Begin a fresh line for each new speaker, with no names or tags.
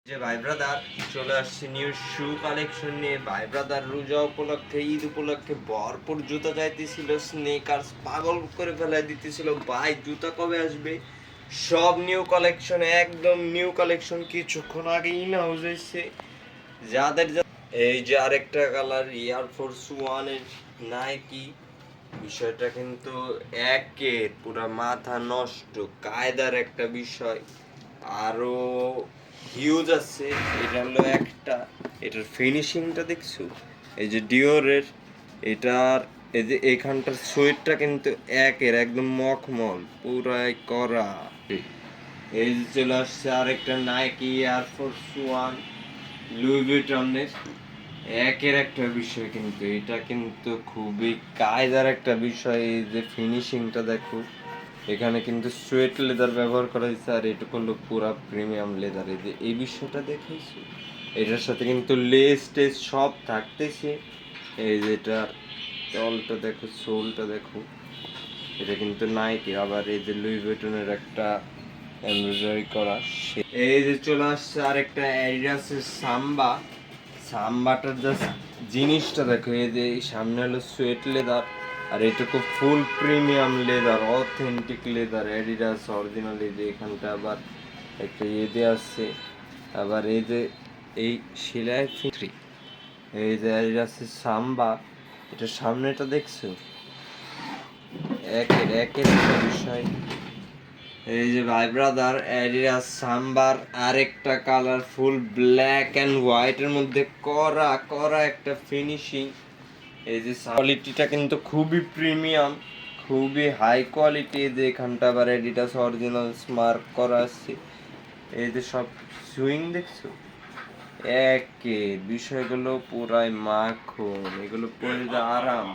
যে ভাই ব্রাদার চলে আসছে নিউ শু কালেকশন নিয়ে। ভাই ব্রাদার রোজা উপলক্ষে, ঈদ উপলক্ষে ভরপুর জুতা চাইতেছিল, স্নেকার্স পাগল করে ফেলাই দিতেছিল। ভাই জুতা কবে আসবে? সব নিউ কালেকশন, একদম নিউ কালেকশন, কিছুক্ষণ আগে ইন হাউস হয়েছে। যাদের এই যে আরেকটা কালার এয়ারফোর্স ওয়ানের নাইকি, বিষয়টা কিন্তু একের পুরা মাথা নষ্ট কায়দার একটা বিষয়। আরো হিউজ আছে। এটা হলো একটা, এটার ফিনিশিংটা দেখছো? এই যে ডিওরের এটার, এই যে এখানটার সোয়েটটা কিন্তু একের একদম মখমল পুরাই করা। এই যে চলে আসছে আরেকটা নাইকি এয়ারফোর্স ওয়ান লুই ভিটনের, একের একটা বিষয়। কিন্তু এটা কিন্তু খুবই কায়দার একটা বিষয়। এই যে ফিনিশিংটা দেখো, এখানে কিন্তু সোয়েট লেদার ব্যবহার করা হয়েছে, আর এটা করলো পুরা প্রিমিয়াম লেদার। এই যে এই বিষয়টা দেখেছি, এটার সাথে কিন্তু লেস টেস সব থাকতেছে। এই যে এটার তলটা দেখো, সোলটা দেখো, এটা কিন্তু নাইকি। আবার এই যে লুই ভিটনের একটা এমব্রয়ডারি করা। এই যে চলে আসছে আরেকটা অ্যাডিডাসের সাম্বা। সাম্বাটার জাস্ট জিনিসটা দেখো, এই যে সামনে হলো সোয়েট লেদার, আর এটুকু ফুল premium leather, authentic leather Adidas original. এই যে এখানটা আবার একটা ইয়ে দিয়ে আসছে। আবার এই যে এই সেলাই ফিটরি, এই যে অ্যাডিডাসের সাম্বা, এটা সামনেটা দেখছো, একের একের একটা বিষয়। এই যে ভাই ব্রাদার অ্যাডিডাস সাম্বার আরেকটা কালারফুল ব্ল্যাক অ্যান্ড হোয়াইটের মধ্যে করা করা একটা ফিনিশিং। এই যে কোয়ালিটিটা কিন্তু খুবই প্রিমিয়াম, খুবই হাই কোয়ালিটি। এই যে এখানটা আবার অ্যাডিডাস অরিজিনাল স্মার্ক করা আছে। এই যে সব সুইং দেখছো, একে বিষয়গুলো পুরাই মাখন, এগুলো পরে যা আরাম।